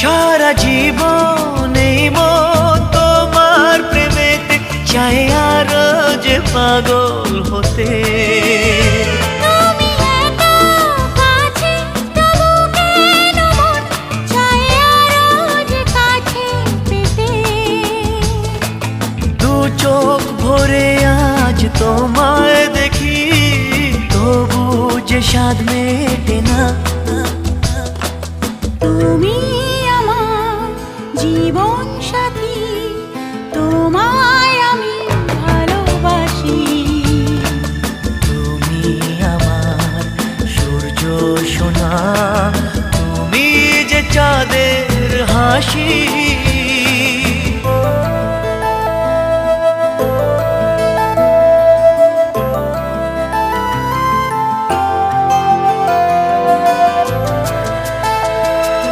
সারা জীবন এই মন তোমার প্রেমেতে চাই আরো যে পাগল হতে। তুমি এত কাছে তবু কেন মন চায় আরো যে কাছে পেতে। দু চোখ ভরে আজ তোমায় দেখি, তবু যে স্বাদ মেটে না। তুমি আমার জীবন সাথী, তোমায় আমি ভালোবাসি। তুমি আমার সূর্য সোনা, তুমি যে চাঁদের হাসি।